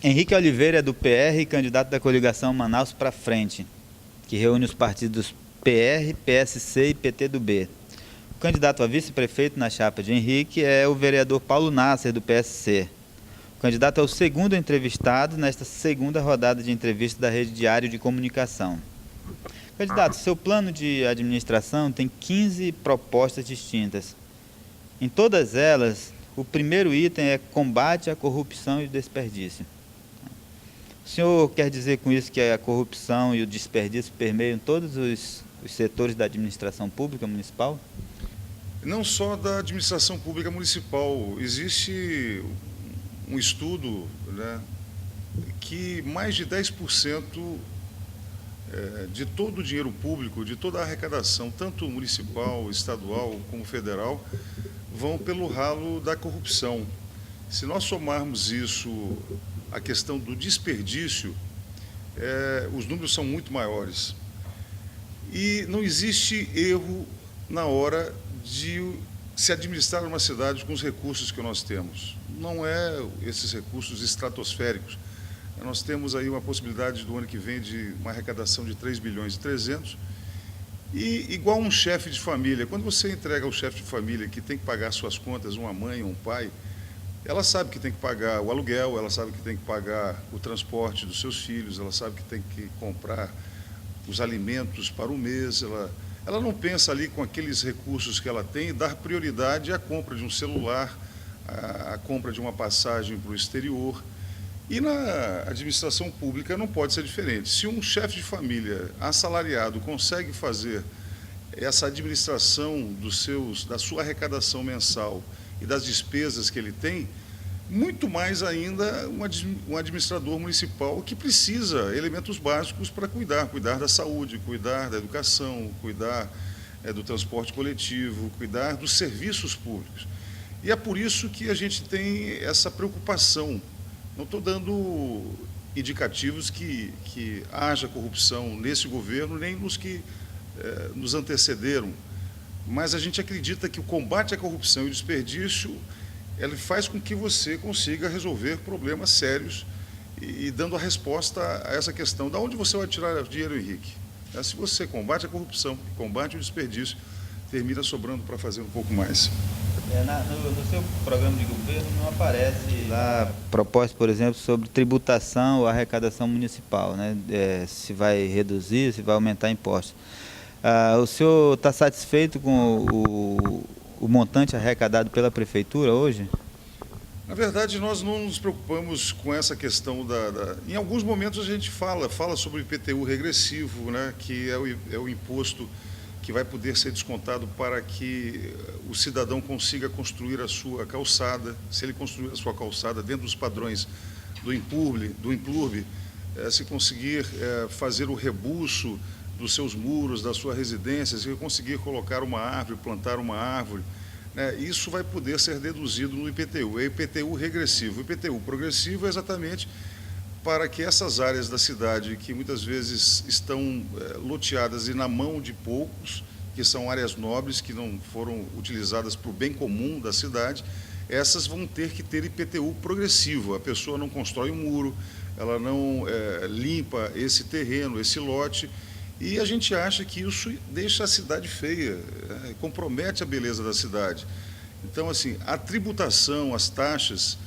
Henrique Oliveira é do PR, candidato da coligação Manaus para Frente, que reúne os partidos PR, PSC e PT do B. O candidato a vice-prefeito na chapa de Henrique é o vereador Paulo Nasser, do PSC. O candidato é o segundo entrevistado nesta segunda rodada de entrevista da Rede Diário de Comunicação. Candidato, seu plano de administração tem 15 propostas distintas. Em todas elas, o primeiro item é combate à corrupção e desperdício. O senhor quer dizer com isso que a corrupção e o desperdício permeiam todos os setores da administração pública municipal? Não só da administração pública municipal. Existe um estudo, né, que mais de 10% de todo o dinheiro público, de toda a arrecadação, tanto municipal, estadual como federal, vão pelo ralo da corrupção. Se nós somarmos isso à questão do desperdício, os números são muito maiores. E não existe erro na hora de se administrar uma cidade com os recursos que nós temos. Não é esses recursos estratosféricos. Nós temos aí uma possibilidade do ano que vem de uma arrecadação de 3 bilhões e 300. E igual um chefe de família, quando você entrega ao chefe de família que tem que pagar suas contas, uma mãe ou um pai, ela sabe que tem que pagar o aluguel, ela sabe que tem que pagar o transporte dos seus filhos, ela sabe que tem que comprar os alimentos para o mês, ela não pensa ali com aqueles recursos que ela tem, dar prioridade à compra de um celular, à compra de uma passagem para o exterior. E na administração pública não pode ser diferente. Se um chefe de família assalariado consegue fazer essa administração da sua arrecadação mensal e das despesas que ele tem, muito mais ainda um administrador municipal que precisa elementos básicos para cuidar da saúde, cuidar da educação, cuidar do transporte coletivo, cuidar dos serviços públicos. E é por isso que a gente tem essa preocupação. Não estou dando indicativos que haja corrupção nesse governo, nem nos que nos antecederam, mas a gente acredita que o combate à corrupção e o desperdício ele faz com que você consiga resolver problemas sérios e dando a resposta a essa questão. De onde você vai tirar dinheiro, Henrique? Se você combate a corrupção, combate o desperdício, termina sobrando para fazer um pouco mais. No seu programa de governo não aparece lá proposta, por exemplo, sobre tributação ou arrecadação municipal, né? Se vai reduzir, se vai aumentar impostos. O senhor está satisfeito com o montante arrecadado pela prefeitura hoje? Na verdade, nós não nos preocupamos com essa questão Em alguns momentos a gente fala sobre o IPTU regressivo, né, que é o imposto que vai poder ser descontado para que o cidadão consiga construir a sua calçada. Se ele construir a sua calçada dentro dos padrões do Implurb, se conseguir fazer o rebuço dos seus muros, da sua residência, se conseguir colocar uma árvore, plantar uma árvore, isso vai poder ser deduzido no IPTU. É IPTU regressivo. O IPTU progressivo é exatamente para que essas áreas da cidade, que muitas vezes estão loteadas e na mão de poucos, que são áreas nobres, que não foram utilizadas para o bem comum da cidade, essas vão ter que ter IPTU progressivo. A pessoa não constrói um muro, ela não limpa esse terreno, esse lote, e a gente acha que isso deixa a cidade feia, compromete a beleza da cidade. Então, assim, a tributação, as taxas,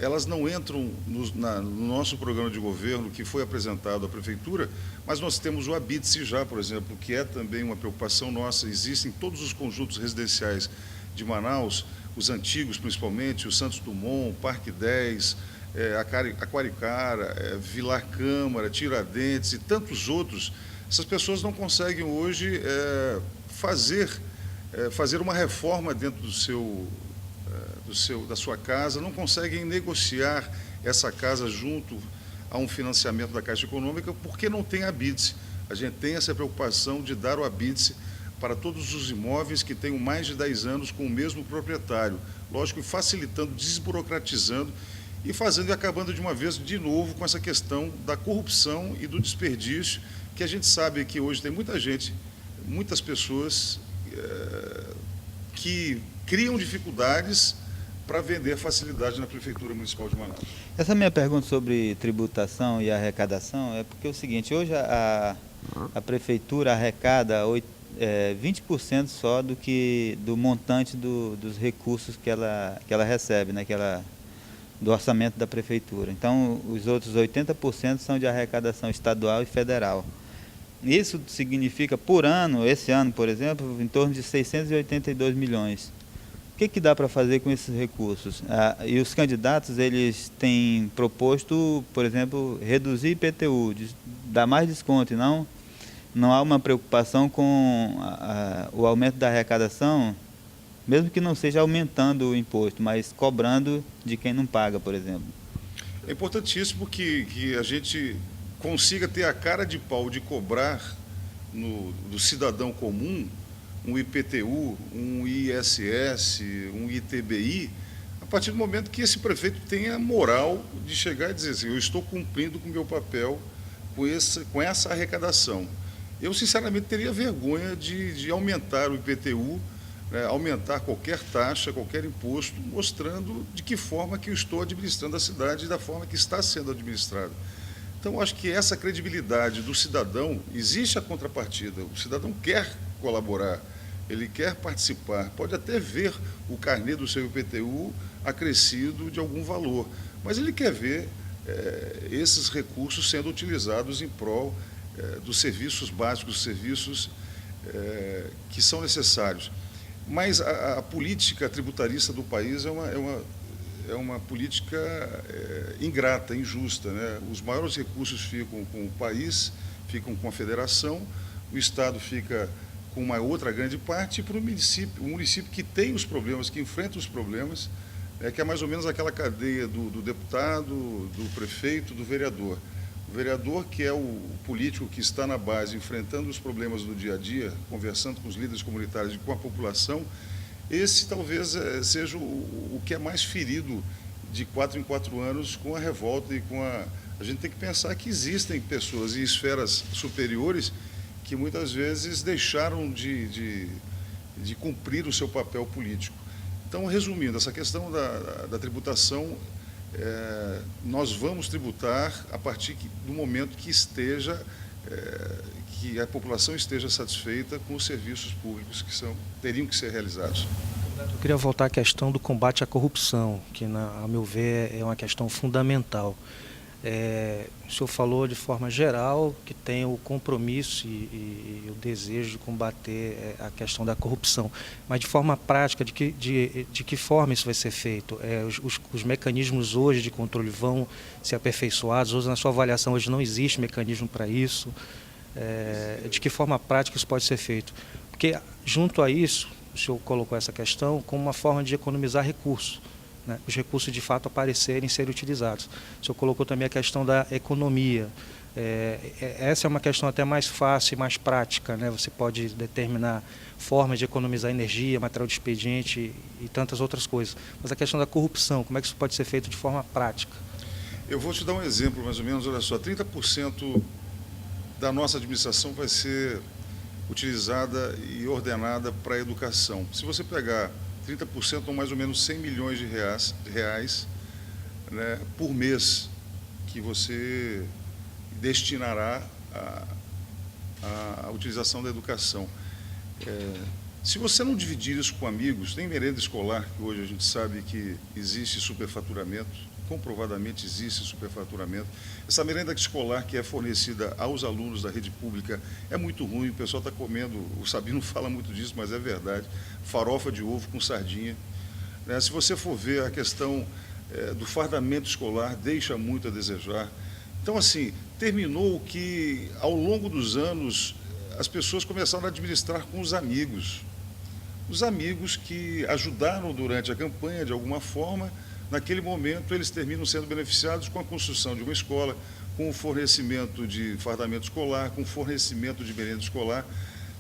elas não entram no nosso programa de governo que foi apresentado à Prefeitura, mas nós temos o Habite-se Já, por exemplo, que é também uma preocupação nossa. Existem todos os conjuntos residenciais de Manaus, os antigos principalmente, o Santos Dumont, o Parque 10, Aquaricara, Vilar Câmara, Tiradentes e tantos outros. Essas pessoas não conseguem hoje fazer uma reforma dentro da sua casa, não conseguem negociar essa casa junto a um financiamento da Caixa Econômica porque não tem habite-se. A gente tem essa preocupação de dar o habite-se para todos os imóveis que tenham mais de 10 anos com o mesmo proprietário. Lógico, facilitando, desburocratizando e fazendo e acabando de uma vez de novo com essa questão da corrupção e do desperdício, que a gente sabe que hoje tem muita gente, muitas pessoas que criam dificuldades para vender facilidade na Prefeitura Municipal de Manaus. Essa minha pergunta sobre tributação e arrecadação é porque é o seguinte, hoje a prefeitura arrecada 20% só do montante dos recursos que ela recebe, né, do orçamento da prefeitura. Então, os outros 80% são de arrecadação estadual e federal. Isso significa, por ano, esse ano, por exemplo, em torno de 682 milhões. O que dá para fazer com esses recursos? E os candidatos, eles têm proposto, por exemplo, reduzir IPTU, dar mais desconto, e não há uma preocupação com o aumento da arrecadação, mesmo que não seja aumentando o imposto, mas cobrando de quem não paga, por exemplo. É importantíssimo que a gente consiga ter a cara de pau de cobrar do cidadão comum um IPTU, um ISS, um ITBI, a partir do momento que esse prefeito tenha moral de chegar e dizer assim, eu estou cumprindo com o meu papel com essa arrecadação. Eu, sinceramente, teria vergonha de aumentar o IPTU, né, aumentar qualquer taxa, qualquer imposto, mostrando de que forma que eu estou administrando a cidade e da forma que está sendo administrada. Então, acho que essa credibilidade do cidadão, existe a contrapartida, o cidadão quer colaborar, ele quer participar, pode até ver o carnê do seu IPTU acrescido de algum valor, mas ele quer ver esses recursos sendo utilizados em prol dos serviços básicos, dos serviços que são necessários. Mas a política tributarista do país é uma política ingrata, injusta, né? Os maiores recursos ficam com o país, ficam com a federação, o Estado fica com uma outra grande parte, e para o município que tem os problemas, que enfrenta os problemas, que é mais ou menos aquela cadeia do deputado, do prefeito, do vereador. O vereador, que é o político que está na base, enfrentando os problemas do dia a dia, conversando com os líderes comunitários e com a população, esse talvez seja o que é mais ferido de 4 em 4 anos com a revolta e com a gente tem que pensar que existem pessoas em esferas superiores que muitas vezes deixaram de cumprir o seu papel político. Então, resumindo, essa questão da tributação, nós vamos tributar a partir do momento que que a população esteja satisfeita com os serviços públicos que teriam que ser realizados. Eu queria voltar à questão do combate à corrupção, que, a meu ver, é uma questão fundamental. O senhor falou de forma geral que tem o compromisso e o desejo de combater a questão da corrupção, mas de forma prática, de que forma isso vai ser feito? Os mecanismos hoje de controle vão ser aperfeiçoados? Hoje, na sua avaliação, hoje não existe mecanismo para isso? De que forma prática isso pode ser feito? Porque, junto a isso, o senhor colocou essa questão como uma forma de economizar recursos, né? Os recursos de fato aparecerem e serem utilizados. O senhor colocou também a questão da economia. Essa é uma questão até mais fácil e mais prática, né? Você pode determinar formas de economizar energia, material de expediente e tantas outras coisas. Mas a questão da corrupção, como é que isso pode ser feito de forma prática? Eu vou te dar um exemplo, mais ou menos, olha só, 30% da nossa administração vai ser utilizada e ordenada para a educação. Se você pegar 30% ou mais ou menos 100 milhões de reais, né, por mês que você destinará à utilização da educação. Se você não dividir isso com amigos, tem merenda escolar, que hoje a gente sabe que existe superfaturamento, comprovadamente existe superfaturamento. Essa merenda escolar que é fornecida aos alunos da rede pública é muito ruim, o pessoal está comendo, o Sabino fala muito disso, mas é verdade, farofa de ovo com sardinha. Se você for ver a questão do fardamento escolar, deixa muito a desejar. Então, assim, terminou que, ao longo dos anos, as pessoas começaram a administrar com os amigos que ajudaram durante a campanha, de alguma forma. Naquele momento, eles terminam sendo beneficiados com a construção de uma escola, com o fornecimento de fardamento escolar, com o fornecimento de merenda escolar.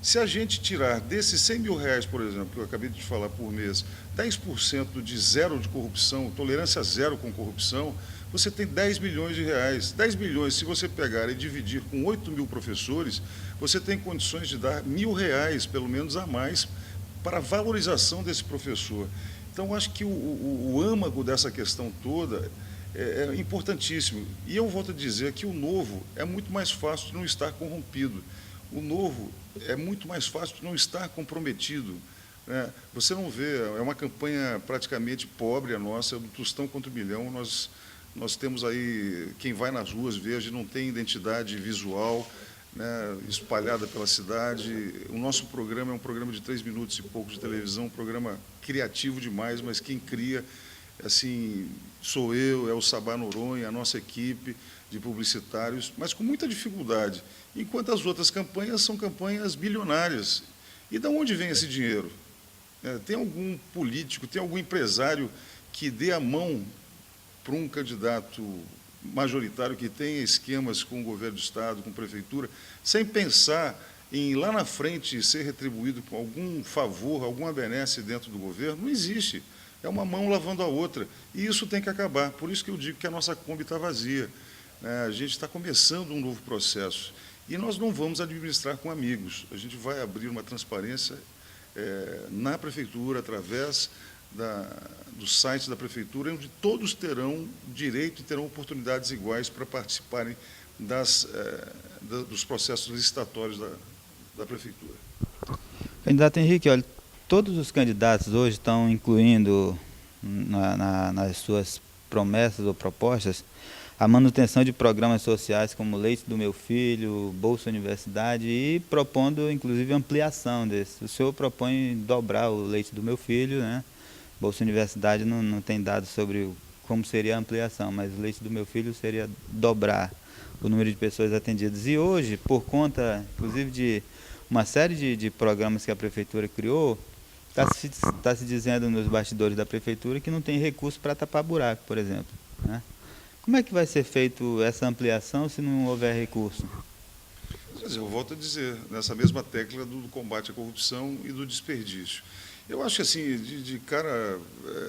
Se a gente tirar desses 100 mil reais, por exemplo, que eu acabei de falar por mês, 10% de zero de corrupção, tolerância zero com corrupção, você tem 10 milhões de reais. 10 milhões, se você pegar e dividir com 8 mil professores, você tem condições de dar R$1.000, pelo menos, a mais para a valorização desse professor. Então, acho que o âmago dessa questão toda é importantíssimo. E eu volto a dizer que o novo é muito mais fácil de não estar corrompido. O novo é muito mais fácil de não estar comprometido. Né? Você não vê, é uma campanha praticamente pobre a nossa, do Tostão contra o Milhão. Nós temos aí, quem vai nas ruas vê, a gente não tem identidade visual, né, espalhada pela cidade. O nosso programa é um programa de 3 minutos e pouco de televisão, um programa criativo demais, mas quem cria, assim, sou eu, é o Sabá Noronha, a nossa equipe de publicitários, mas com muita dificuldade, enquanto as outras campanhas são campanhas bilionárias. E de onde vem esse dinheiro? Tem algum político, tem algum empresário que dê a mão para um candidato majoritário que tenha esquemas com o governo do Estado, com a prefeitura, sem pensar em lá na frente ser retribuído com algum favor, alguma benesse dentro do governo? Não existe. É uma mão lavando a outra. E isso tem que acabar. Por isso que eu digo que a nossa Kombi está vazia. A gente está começando um novo processo. E nós não vamos administrar com amigos. A gente vai abrir uma transparência na prefeitura, através do site da prefeitura, onde todos terão direito e terão oportunidades iguais para participarem dos processos licitatórios da prefeitura. Candidato Henrique, olha, todos os candidatos hoje estão incluindo nas suas promessas ou propostas a manutenção de programas sociais como Leite do Meu Filho, Bolsa Universidade e propondo, inclusive, ampliação desse. O senhor propõe dobrar o Leite do Meu Filho, né? Bolsa Universidade não tem dados sobre como seria a ampliação, mas o Leite do Meu Filho seria dobrar o número de pessoas atendidas. E hoje, por conta, inclusive, de uma série de programas que a Prefeitura criou, está se dizendo nos bastidores da Prefeitura que não tem recurso para tapar buraco, por exemplo, né? Como é que vai ser feito essa ampliação se não houver recurso? Eu volto a dizer, nessa mesma tecla do combate à corrupção e do desperdício. Eu acho que, assim, de cara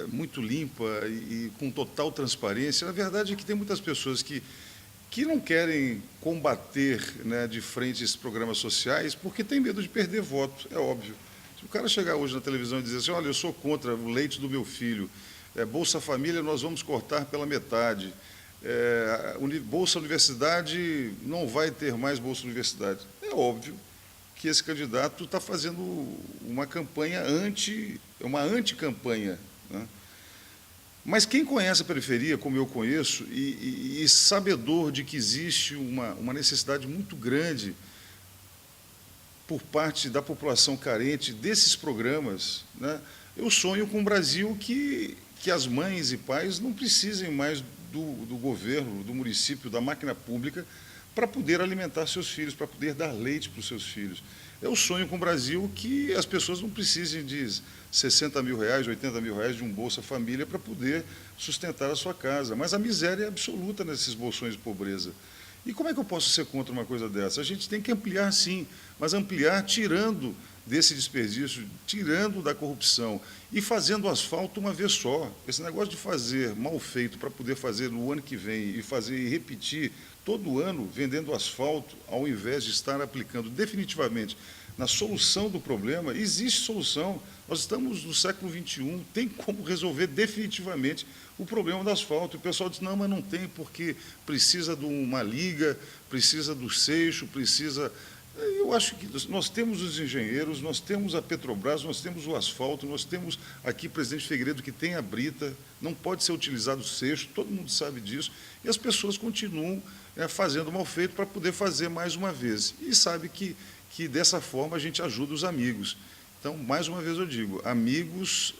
muito limpa e com total transparência, a verdade é que tem muitas pessoas que não querem combater, né, de frente esses programas sociais porque tem medo de perder voto, é óbvio. Se o cara chegar hoje na televisão e dizer assim, olha, eu sou contra o leite do meu filho, Bolsa Família nós vamos cortar pela metade, Bolsa Universidade não vai ter mais Bolsa Universidade. É óbvio que esse candidato está fazendo uma campanha uma anticampanha, né? Mas quem conhece a periferia, como eu conheço, e sabedor de que existe uma necessidade muito grande por parte da população carente desses programas, né? Eu sonho com um Brasil que as mães e pais não precisem mais do governo, do município, da máquina pública, para poder alimentar seus filhos, para poder dar leite para os seus filhos. Eu sonho com um Brasil que as pessoas não precisem de 60 mil reais, 80 mil reais de um Bolsa Família para poder sustentar a sua casa. Mas a miséria é absoluta nesses bolsões de pobreza. E como é que eu posso ser contra uma coisa dessa? A gente tem que ampliar, sim, mas ampliar tirando desse desperdício, tirando da corrupção e fazendo asfalto uma vez só. Esse negócio de fazer mal feito para poder fazer no ano que vem e fazer e repetir todo ano vendendo asfalto, ao invés de estar aplicando definitivamente na solução do problema, existe solução. Nós estamos no século XXI, tem como resolver definitivamente o problema do asfalto. O pessoal diz, não, mas não tem, porque precisa de uma liga, precisa do seixo, precisa... Eu acho que nós temos os engenheiros, nós temos a Petrobras, nós temos o asfalto, nós temos aqui Presidente Figueiredo que tem a brita, não pode ser utilizado o seixo, todo mundo sabe disso, e as pessoas continuam fazendo mal feito para poder fazer mais uma vez. E sabe que dessa forma a gente ajuda os amigos. Então, mais uma vez eu digo, amigos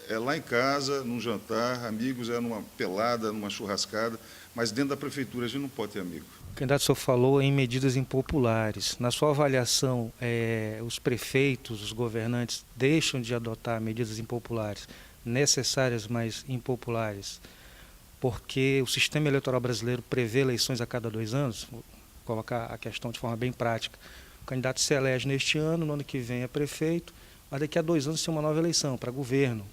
é lá em casa, num jantar, amigos é numa pelada, numa churrascada, mas dentro da prefeitura a gente não pode ter amigo. O candidato, o senhor falou em medidas impopulares. Na sua avaliação, os prefeitos, os governantes deixam de adotar medidas impopulares, necessárias, mas impopulares, porque o sistema eleitoral brasileiro prevê eleições a cada 2 anos? Vou colocar a questão de forma bem prática. O candidato se elege neste ano, no ano que vem é prefeito, mas daqui a 2 anos tem uma nova eleição para governo.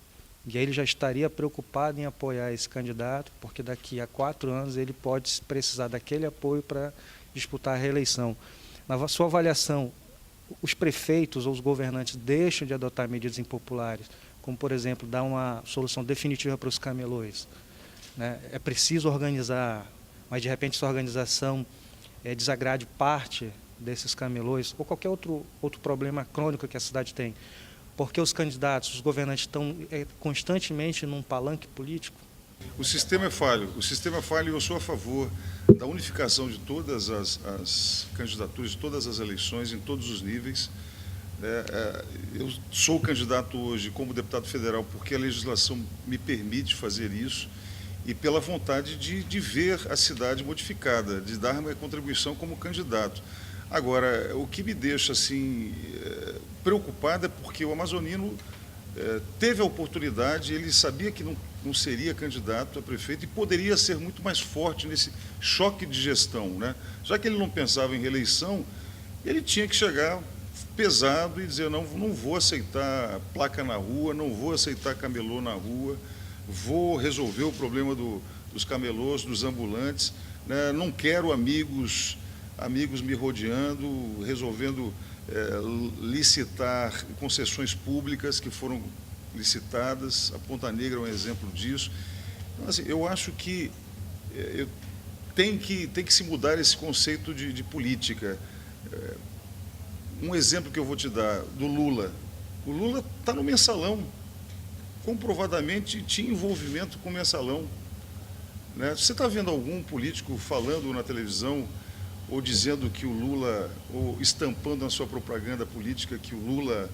E aí ele já estaria preocupado em apoiar esse candidato, porque daqui a 4 anos ele pode precisar daquele apoio para disputar a reeleição. Na sua avaliação, os prefeitos ou os governantes deixam de adotar medidas impopulares, como, por exemplo, dar uma solução definitiva para os camelôs? né? É preciso organizar, mas de repente essa organização desagrade parte desses camelôs, ou qualquer outro problema crônico que a cidade tem. Porque os candidatos, os governantes estão constantemente num palanque político. O sistema é falho e eu sou a favor da unificação de todas as candidaturas, de todas as eleições, em todos os níveis. Eu sou candidato hoje como deputado federal porque a legislação me permite fazer isso e pela vontade de ver a cidade modificada, de dar uma contribuição como candidato. Agora, o que me deixa assim preocupado é porque o amazonino teve a oportunidade, ele sabia que não seria candidato a prefeito e poderia ser muito mais forte nesse choque de gestão, né? Já que ele não pensava em reeleição, ele tinha que chegar pesado e dizer, não vou aceitar placa na rua, não vou aceitar camelô na rua, vou resolver o problema dos camelôs, dos ambulantes, né? Não quero amigos me rodeando, resolvendo licitar concessões públicas que foram licitadas. A Ponta Negra é um exemplo disso. Então, assim, eu acho que tem que se mudar esse conceito de política. Um exemplo que eu vou te dar do Lula. O Lula está no mensalão. Comprovadamente tinha envolvimento com o mensalão, né? Você está vendo algum político falando na televisão ou dizendo que o Lula, ou estampando na sua propaganda política que o Lula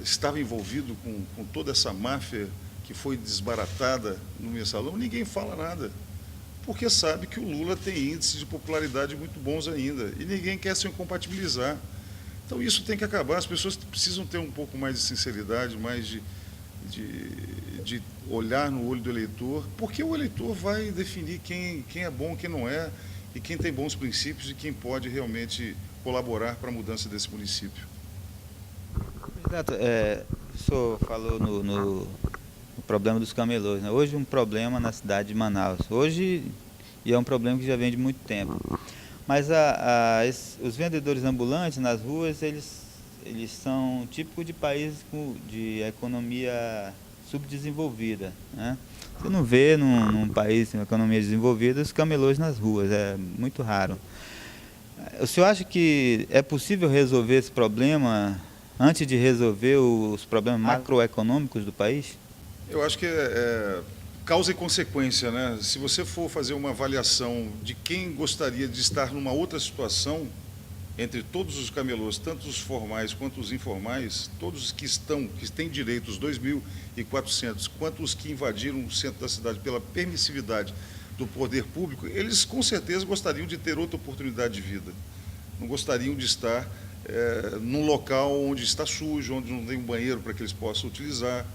estava envolvido com toda essa máfia que foi desbaratada no mensalão? Ninguém fala nada, porque sabe que o Lula tem índices de popularidade muito bons ainda e ninguém quer se incompatibilizar. Então isso tem que acabar, as pessoas precisam ter um pouco mais de sinceridade, mais de olhar no olho do eleitor, porque o eleitor vai definir quem é bom, quem não é, e quem tem bons princípios e quem pode realmente colaborar para a mudança desse município. Candidato, o senhor falou no problema dos camelôs, né? Hoje um problema na cidade de Manaus, e é um problema que já vem de muito tempo. Mas os vendedores ambulantes nas ruas, eles são típicos de países de economia subdesenvolvida, né? Você não vê num país com economia desenvolvida os camelôs nas ruas, é muito raro. O senhor acha que é possível resolver esse problema antes de resolver os problemas macroeconômicos do país? Eu acho que é causa e consequência, né? Se você for fazer uma avaliação de quem gostaria de estar numa outra situação, entre todos os camelôs, tanto os formais quanto os informais, todos os que têm direito, os 2.400, quanto os que invadiram o centro da cidade pela permissividade do poder público, eles com certeza gostariam de ter outra oportunidade de vida. Não gostariam de estar num local onde está sujo, onde não tem um banheiro para que eles possam utilizar,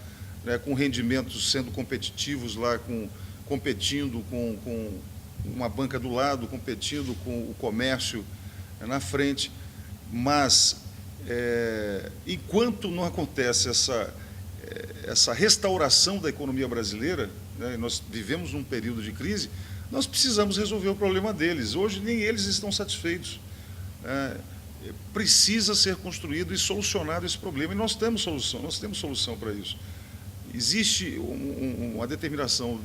né, com rendimentos sendo competitivos lá, competindo com uma banca do lado, competindo com o comércio na frente. Mas, enquanto não acontece essa restauração da economia brasileira, né, nós vivemos num período de crise, nós precisamos resolver o problema deles. Hoje nem eles estão satisfeitos. Precisa ser construído e solucionado esse problema, e nós temos solução para isso. Existe uma determinação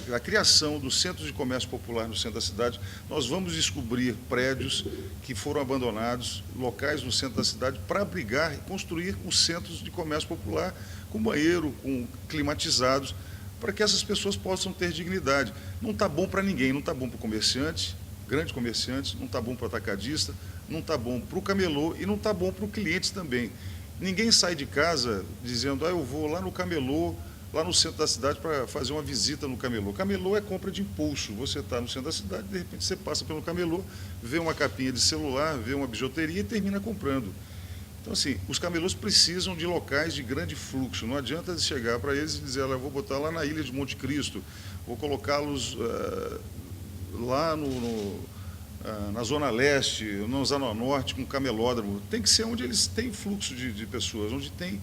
da criação do Centro de Comércio Popular no centro da cidade. Nós vamos descobrir prédios que foram abandonados, locais no centro da cidade, para abrigar e construir os centros de comércio popular com banheiro, com climatizados, para que essas pessoas possam ter dignidade. Não está bom para ninguém, não está bom para o comerciante, grande comerciante, não está bom para o atacadista, não está bom para o camelô e não está bom para o cliente também. Ninguém sai de casa dizendo, eu vou lá no camelô, lá no centro da cidade, para fazer uma visita no camelô. Camelô é compra de impulso. Você está no centro da cidade, de repente você passa pelo camelô, vê uma capinha de celular, vê uma bijuteria e termina comprando. Então, assim, os camelôs precisam de locais de grande fluxo. Não adianta chegar para eles e dizer, eu vou botar lá na ilha de Monte Cristo, vou colocá-los lá na Zona Leste, na Zona Norte, com camelódromo. Tem que ser onde eles têm fluxo de pessoas, onde tem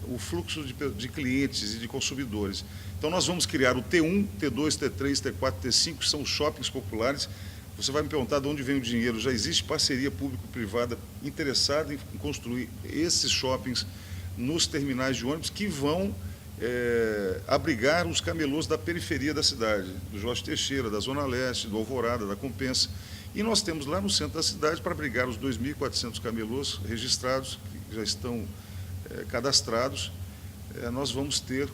o fluxo de clientes e de consumidores. Então, nós vamos criar o T1, T2, T3, T4, T5, que são os shoppings populares. Você vai me perguntar de onde vem o dinheiro. Já existe parceria público-privada interessada em construir esses shoppings nos terminais de ônibus, que vão abrigar os camelôs da periferia da cidade, do Jorge Teixeira, da Zona Leste, do Alvorada, da Compensa. E nós temos lá no centro da cidade, para abrigar os 2.400 camelôs registrados, que já estão cadastrados, nós vamos ter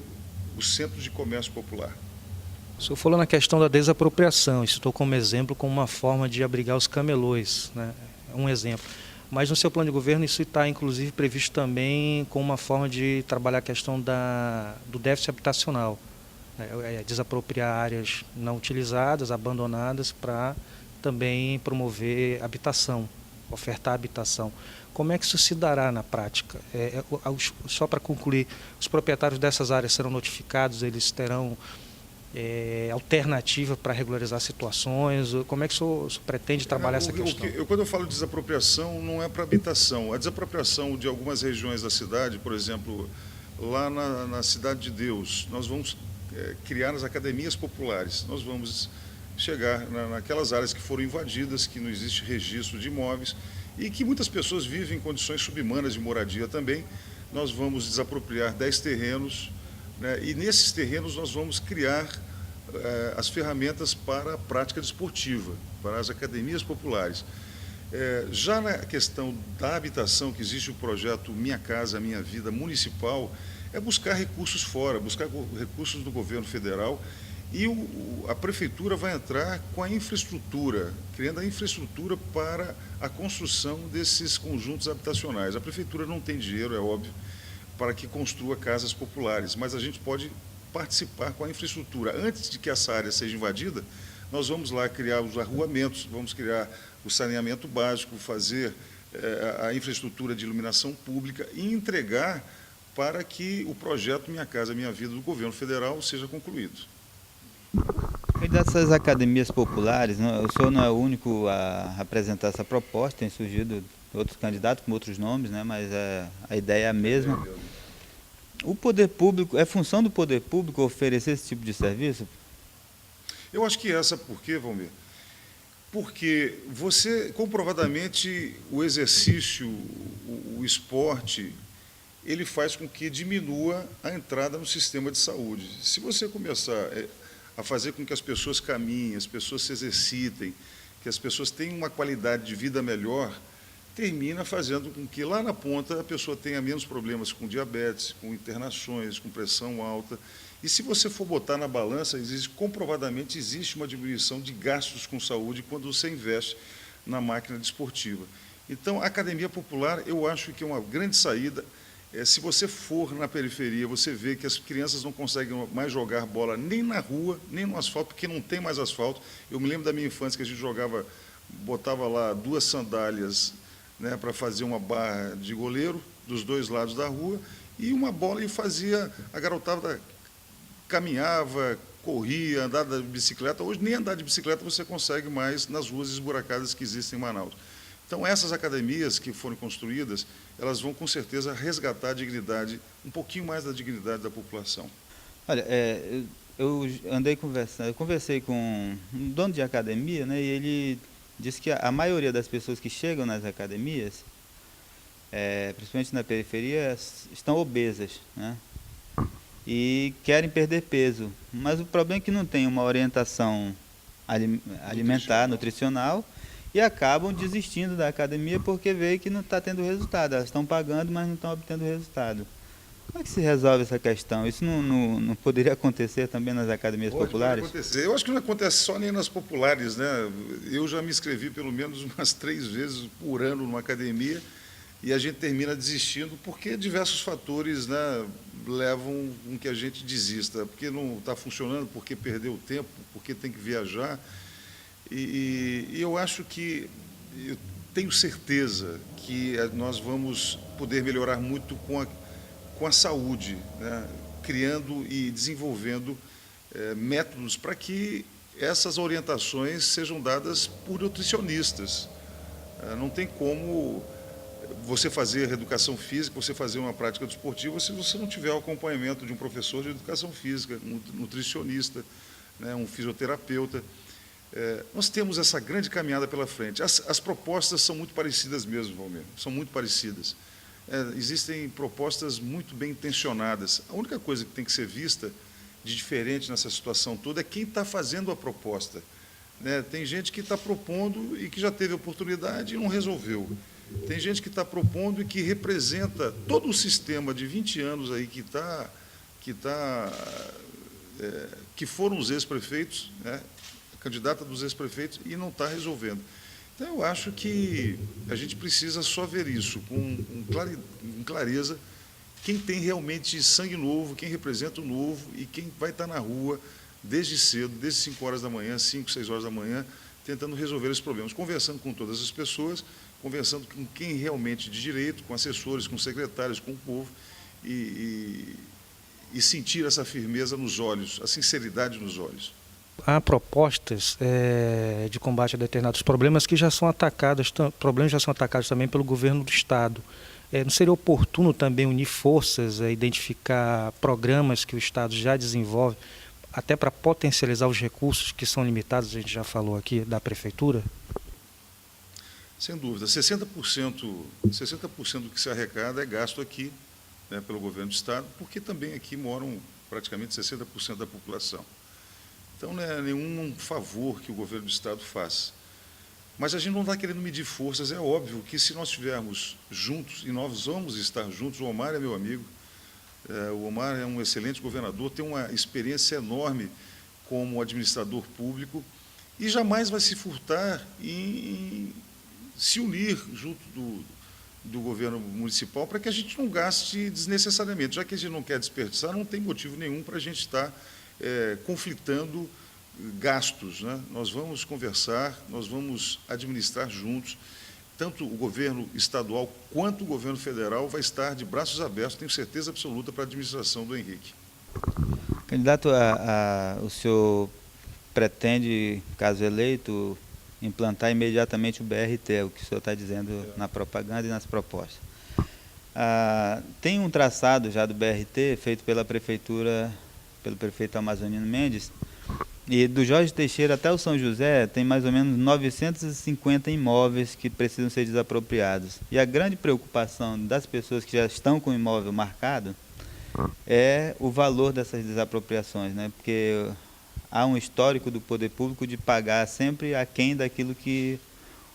o Centro de Comércio Popular. O senhor falou na questão da desapropriação, isso estou como exemplo, como uma forma de abrigar os camelôs, né? Um exemplo. Mas no seu plano de governo isso está, inclusive, previsto também como uma forma de trabalhar a questão do déficit habitacional. Desapropriar áreas não utilizadas, abandonadas, para também promover habitação, ofertar habitação. Como é que isso se dará na prática? Só para concluir, os proprietários dessas áreas serão notificados, eles terão alternativa para regularizar situações? Como é que o senhor pretende trabalhar essa questão? Quando eu falo de desapropriação, não é para habitação. A desapropriação de algumas regiões da cidade, por exemplo, lá na Cidade de Deus, nós vamos criar as academias populares. Nós vamos chegar naquelas áreas que foram invadidas, que não existe registro de imóveis e que muitas pessoas vivem em condições subhumanas de moradia também. Nós vamos desapropriar 10 terrenos, né, e nesses terrenos nós vamos criar as ferramentas para a prática desportiva, para as academias populares. Já na questão da habitação, que existe o projeto Minha Casa, Minha Vida municipal, é buscar recursos fora, buscar recursos do governo federal, e a prefeitura vai entrar com a infraestrutura, criando a infraestrutura para a construção desses conjuntos habitacionais. A prefeitura não tem dinheiro, é óbvio, para que construa casas populares, mas a gente pode participar com a infraestrutura. Antes de que essa área seja invadida, nós vamos lá criar os arruamentos, vamos criar o saneamento básico, fazer a infraestrutura de iluminação pública e entregar para que o projeto Minha Casa Minha Vida do governo federal seja concluído. E dessas academias populares, o senhor não é o único a apresentar essa proposta, tem surgido outros candidatos com outros nomes, né, mas a ideia é a mesma. O poder público, é função do poder público oferecer esse tipo de serviço? Eu acho que por quê, Valmir? Porque comprovadamente, o exercício, o esporte, ele faz com que diminua a entrada no sistema de saúde. Se você começar a fazer com que as pessoas caminhem, as pessoas se exercitem, que as pessoas tenham uma qualidade de vida melhor, termina fazendo com que lá na ponta a pessoa tenha menos problemas com diabetes, com internações, com pressão alta. E se você for botar na balança, comprovadamente existe uma diminuição de gastos com saúde quando você investe na máquina desportiva. Então, a academia popular, eu acho que é uma grande saída. Se você for na periferia, você vê que as crianças não conseguem mais jogar bola nem na rua, nem no asfalto, porque não tem mais asfalto. Eu me lembro da minha infância que a gente botava lá 2 sandálias, né, para fazer uma barra de goleiro dos 2 lados da rua, e uma bola, e a garotada caminhava, corria, andava de bicicleta. Hoje nem andar de bicicleta você consegue mais nas ruas esburacadas que existem em Manaus. Então, essas academias que foram construídas, elas vão, com certeza, resgatar a dignidade, um pouquinho mais da dignidade da população. Olha, eu conversei com um dono de academia, né, e ele disse que a maioria das pessoas que chegam nas academias, principalmente na periferia, estão obesas, né, e querem perder peso. Mas o problema é que não tem uma orientação alimentar, nutricional, e acabam desistindo da academia porque veem que não está tendo resultado. Elas estão pagando, mas não estão obtendo resultado. Como é que se resolve essa questão? Isso não poderia acontecer também nas academias populares? Pode acontecer. Eu acho que não acontece só nem nas populares, né? Eu já me inscrevi pelo menos umas 3 vezes por ano numa academia e a gente termina desistindo porque diversos fatores, né, levam com que a gente desista. Porque não está funcionando, porque perdeu tempo, porque tem que viajar. E eu acho que, eu tenho certeza que nós vamos poder melhorar muito com a saúde, né? Criando e desenvolvendo métodos para que essas orientações sejam dadas por nutricionistas. Não tem como você fazer educação física, você fazer uma prática desportiva, se você não tiver o acompanhamento de um professor de educação física, um nutricionista, né, um fisioterapeuta. Nós temos essa grande caminhada pela frente. As propostas são muito parecidas mesmo, Valmir, são muito parecidas. existem propostas muito bem intencionadas. A única coisa que tem que ser vista de diferente nessa situação toda é quem está fazendo a proposta. Né? Tem gente que está propondo e que já teve oportunidade e não resolveu. Tem gente que está propondo e que representa todo o sistema de 20 anos aí que foram os ex-prefeitos, né? A candidata dos ex-prefeitos, e não está resolvendo. Então, eu acho que a gente precisa só ver isso com clareza, quem tem realmente sangue novo, quem representa o novo e quem vai estar na rua desde cedo, desde 5 horas da manhã, 5, 6 horas da manhã, tentando resolver esses problemas, conversando com todas as pessoas, conversando com quem realmente de direito, com assessores, com secretários, com o povo, e sentir essa firmeza nos olhos, a sinceridade nos olhos. Há propostas de combate a determinados problemas que já são atacados, problemas já são atacados também pelo governo do Estado. Não seria oportuno também unir forças, identificar programas que o Estado já desenvolve, até para potencializar os recursos que são limitados, a gente já falou aqui, da Prefeitura? Sem dúvida. 60% do que se arrecada é gasto aqui, né, pelo governo do Estado, porque também aqui moram praticamente 60% da população. Então, não é nenhum favor que o governo do Estado faz. Mas a gente não está querendo medir forças. É óbvio que se nós estivermos juntos, e nós vamos estar juntos, o Omar é meu amigo, o Omar é um excelente governador, tem uma experiência enorme como administrador público e jamais vai se furtar em se unir junto do governo municipal para que a gente não gaste desnecessariamente. Já que a gente não quer desperdiçar, não tem motivo nenhum para a gente estar conflitando gastos, né? Nós vamos conversar, nós vamos administrar juntos. Tanto o governo estadual quanto o governo federal vai estar de braços abertos, tenho certeza absoluta, para a administração do Henrique. Candidato, o senhor pretende, caso eleito, implantar imediatamente o BRT, o que o senhor está dizendo na propaganda e nas propostas. Tem um traçado já do BRT feito pela Prefeitura, pelo prefeito Amazonino Mendes, e do Jorge Teixeira até o São José tem mais ou menos 950 imóveis que precisam ser desapropriados. E a grande preocupação das pessoas que já estão com o imóvel marcado é o valor dessas desapropriações, né? Porque há um histórico do poder público de pagar sempre aquém daquilo que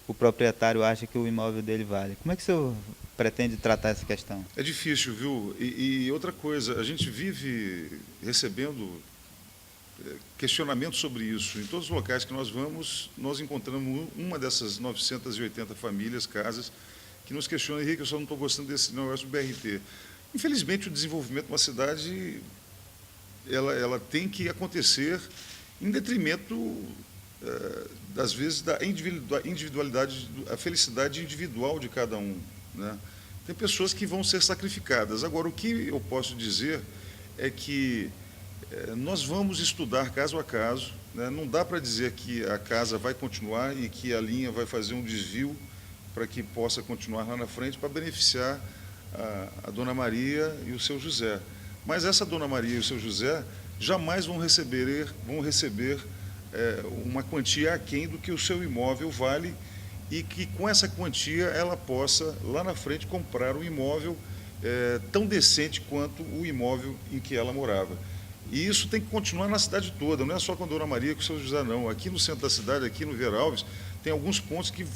o proprietário acha que o imóvel dele vale. Como é que o senhor pretende tratar essa questão? É difícil, viu? E outra coisa, a gente vive recebendo questionamentos sobre isso. Em todos os locais que nós vamos, nós encontramos uma dessas 980 famílias, casas, que nos questionam: Henrique, eu só não estou gostando desse negócio do BRT. Infelizmente, o desenvolvimento de uma cidade, ela tem que acontecer em detrimento, às vezes, da individualidade, a felicidade individual de cada um, né? Tem pessoas que vão ser sacrificadas. Agora, o que eu posso dizer é que nós vamos estudar caso a caso, né? Não dá para dizer que a casa vai continuar e que a linha vai fazer um desvio para que possa continuar lá na frente para beneficiar a Dona Maria e o seu José. Mas essa Dona Maria e o seu José jamais vão receber uma quantia aquém do que o seu imóvel vale, e que com essa quantia ela possa, lá na frente, comprar um imóvel tão decente quanto o imóvel em que ela morava. E isso tem que continuar na cidade toda, não é só com a Dona Maria e com o seu José, não. Aqui no centro da cidade, aqui no Veralves, tem alguns pontos que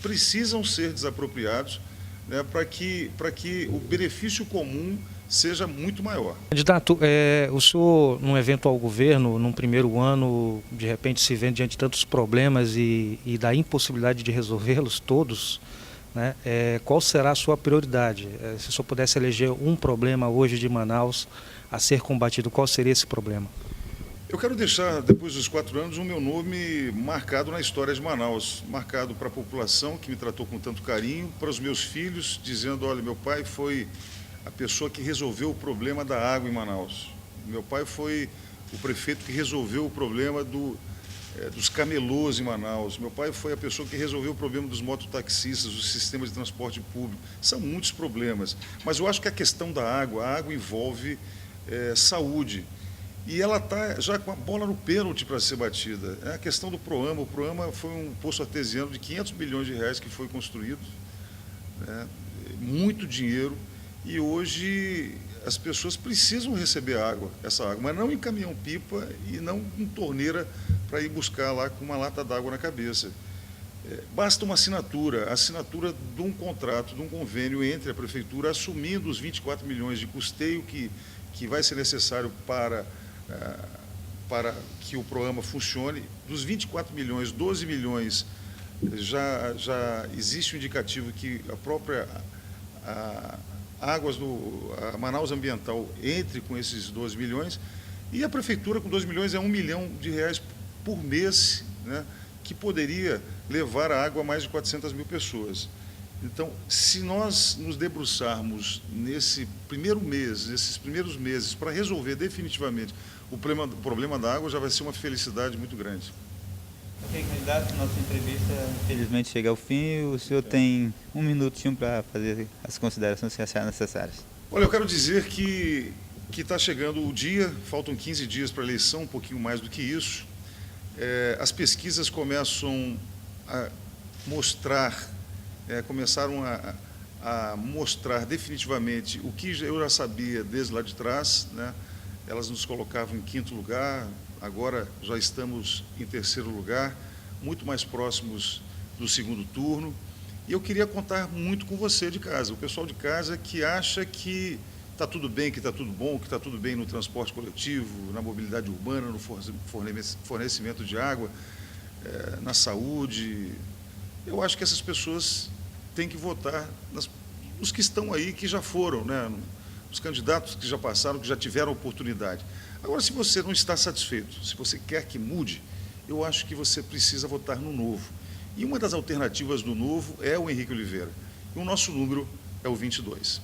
precisam ser desapropriados, né, para que o benefício comum seja muito maior. Candidato, o senhor, num evento ao governo, num primeiro ano, de repente se vê diante de tantos problemas e da impossibilidade de resolvê-los todos, né, qual será a sua prioridade? Se o senhor pudesse eleger um problema hoje de Manaus a ser combatido, qual seria esse problema? Eu quero deixar, depois dos 4 anos, o meu nome marcado na história de Manaus, marcado para a população que me tratou com tanto carinho, para os meus filhos, dizendo: olha, meu pai foi a pessoa que resolveu o problema da água em Manaus. Meu pai foi o prefeito que resolveu o problema dos camelôs em Manaus. Meu pai foi a pessoa que resolveu o problema dos mototaxistas, do sistema de transporte público. São muitos problemas, mas eu acho que a questão da água, a água envolve saúde. E ela está já com a bola no pênalti para ser batida. É a questão do Proama. O Proama foi um poço artesiano de 500 milhões de reais que foi construído, né? muito dinheiro, e hoje as pessoas precisam receber essa água, mas não em caminhão-pipa e não em torneira para ir buscar lá com uma lata d'água na cabeça. Basta uma assinatura, a assinatura de um contrato, de um convênio entre a Prefeitura, assumindo os 24 milhões de custeio que vai ser necessário para que o programa funcione. Dos 24 milhões, 12 milhões já existe um indicativo que a própria a Manaus Ambiental entre com esses 12 milhões, e a Prefeitura com 12 milhões é R$1 milhão por mês, né, que poderia levar a água a mais de 400 mil pessoas. Então, se nós nos debruçarmos nesses primeiros meses, para resolver definitivamente o problema da água, já vai ser uma felicidade muito grande. Ok, candidato, nossa entrevista infelizmente chega ao fim. O senhor tem um minutinho para fazer as considerações que achar necessárias. Olha, eu quero dizer que está chegando o dia, faltam 15 dias para a eleição, um pouquinho mais do que isso. As pesquisas começam a mostrar, começaram a mostrar definitivamente o que eu já sabia desde lá de trás, né? Elas nos colocavam em 5º lugar, agora já estamos em 3º lugar, muito mais próximos do 2º turno. E eu queria contar muito com você de casa, o pessoal de casa que acha que está tudo bem, que está tudo bom, que está tudo bem no transporte coletivo, na mobilidade urbana, no fornecimento de água, na saúde. Eu acho que essas pessoas têm que votar nos que estão aí, que já foram, né? Os candidatos que já passaram, que já tiveram oportunidade. Agora, se você não está satisfeito, se você quer que mude, eu acho que você precisa votar no Novo. E uma das alternativas do Novo é o Henrique Oliveira. E o nosso número é o 22.